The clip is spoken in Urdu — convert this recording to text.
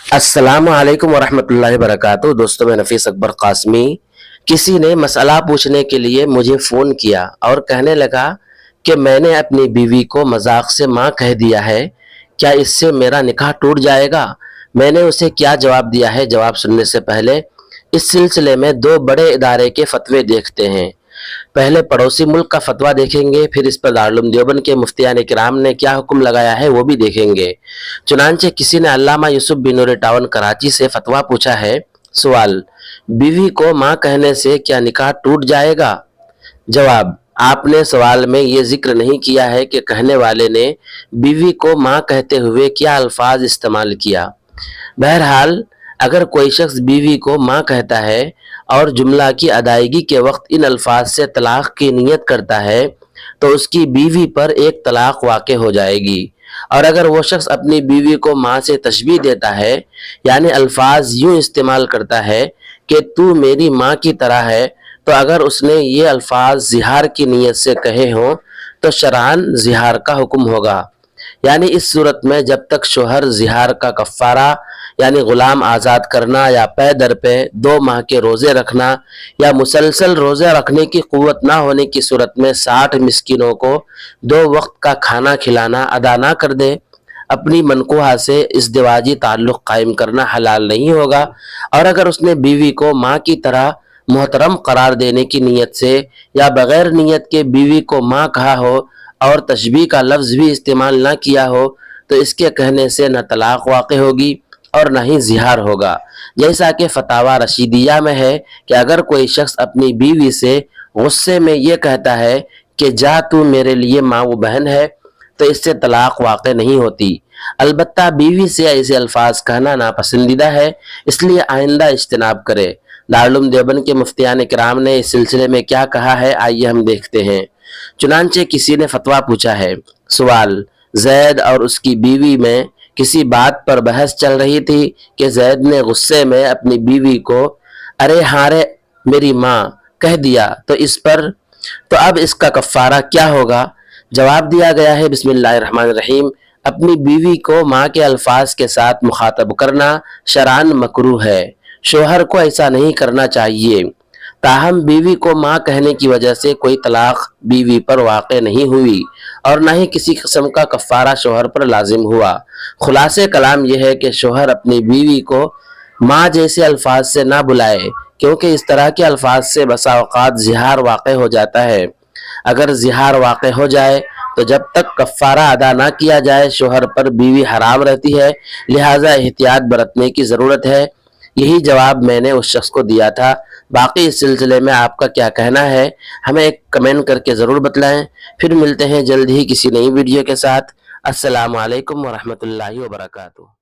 السلام علیکم ورحمۃ اللہ وبرکاتہ۔ دوستوں، میں نفیس اکبر قاسمی۔ کسی نے مسئلہ پوچھنے کے لیے مجھے فون کیا اور کہنے لگا کہ میں نے اپنی بیوی کو مذاق سے ماں کہہ دیا ہے، کیا اس سے میرا نکاح ٹوٹ جائے گا؟ میں نے اسے کیا جواب دیا ہے؟ جواب سننے سے پہلے اس سلسلے میں دو بڑے ادارے کے فتوے دیکھتے ہیں۔ پہلے پڑوسی ملک کا فتویٰ دیکھیں گے، پھر اس پر دارالعلوم دیوبند کے مفتیان کرام نے کیا حکم لگایا ہے وہ بھی دیکھیں گے۔ چنانچہ کسی نے علامہ یوسف بن نور ٹاون کراچی سے فتویٰ پوچھا ہے۔ سوال: بیوی کو ماں کہنے سے کیا نکاح ٹوٹ جائے گا؟ جواب: آپ نے سوال میں یہ ذکر نہیں کیا ہے کہ کہنے والے نے بیوی کو ماں کہتے ہوئے کیا الفاظ استعمال کیا۔ بہرحال اگر کوئی شخص بیوی کو ماں کہتا ہے اور جملہ کی ادائیگی کے وقت ان الفاظ سے طلاق کی نیت کرتا ہے تو اس کی بیوی پر ایک طلاق واقع ہو جائے گی، اور اگر وہ شخص اپنی بیوی کو ماں سے تشبیہ دیتا ہے، یعنی الفاظ یوں استعمال کرتا ہے کہ تو میری ماں کی طرح ہے، تو اگر اس نے یہ الفاظ زہار کی نیت سے کہے ہوں تو شرعاً زہار کا حکم ہوگا۔ یعنی اس صورت میں جب تک شوہر زہار کا کفارہ یعنی غلام آزاد کرنا یا پے در پے 2 ماہ کے روزے رکھنا یا مسلسل روزے رکھنے کی قوت نہ ہونے کی صورت میں 60 مسکینوں کو 2 وقت کا کھانا کھلانا ادا نہ کر دے، اپنی منکوحہ سے ازدواجی تعلق قائم کرنا حلال نہیں ہوگا۔ اور اگر اس نے بیوی کو ماں کی طرح محترم قرار دینے کی نیت سے یا بغیر نیت کے بیوی کو ماں کہا ہو اور تشبیہ کا لفظ بھی استعمال نہ کیا ہو تو اس کے کہنے سے نہ طلاق واقع ہوگی اور نہ ہی زہار ہوگا، جیسا کہ فتاوی رشیدیہ میں ہے کہ اگر کوئی شخص اپنی بیوی سے غصے میں یہ کہتا ہے کہ جا تو میرے لیے ماں و بہن ہے تو اس سے طلاق واقع نہیں ہوتی۔ البتہ بیوی سے ایسے الفاظ کہنا ناپسندیدہ ہے، اس لیے آئندہ اجتناب کرے۔ دارالعلوم دیوبند کے مفتیان کرام نے اس سلسلے میں کیا کہا ہے، آئیے ہم دیکھتے ہیں۔ چنانچہ کسی نے فتویٰ پوچھا ہے۔ سوال: زید اور اس کی بیوی میں کسی بات پر بحث چل رہی تھی کہ زید نے غصے میں اپنی بیوی کو ارے ہاں رے میری ماں کہہ دیا، تو اب اس کا کفارہ کیا ہوگا؟ جواب دیا گیا ہے: بسم اللہ الرحمن الرحیم۔ اپنی بیوی کو ماں کے الفاظ کے ساتھ مخاطب کرنا شرعاً مکروہ ہے، شوہر کو ایسا نہیں کرنا چاہیے۔ تاہم بیوی کو ماں کہنے کی وجہ سے کوئی طلاق بیوی پر واقع نہیں ہوئی اور نہ ہی کسی قسم کا کفارہ شوہر پر لازم ہوا۔ خلاصے کلام یہ ہے کہ شوہر اپنی بیوی کو ماں جیسے الفاظ سے نہ بلائے، کیونکہ اس طرح کے الفاظ سے بسا اوقات زہار واقع ہو جاتا ہے۔ اگر زہار واقع ہو جائے تو جب تک کفارہ ادا نہ کیا جائے شوہر پر بیوی حرام رہتی ہے، لہٰذا احتیاط برتنے کی ضرورت ہے۔ یہی جواب میں نے اس شخص کو دیا تھا۔ باقی اس سلسلے میں آپ کا کیا کہنا ہے ہمیں ایک کمنٹ کر کے ضرور بتلائیں۔ پھر ملتے ہیں جلد ہی کسی نئی ویڈیو کے ساتھ۔ السلام علیکم ورحمۃ اللہ وبرکاتہ۔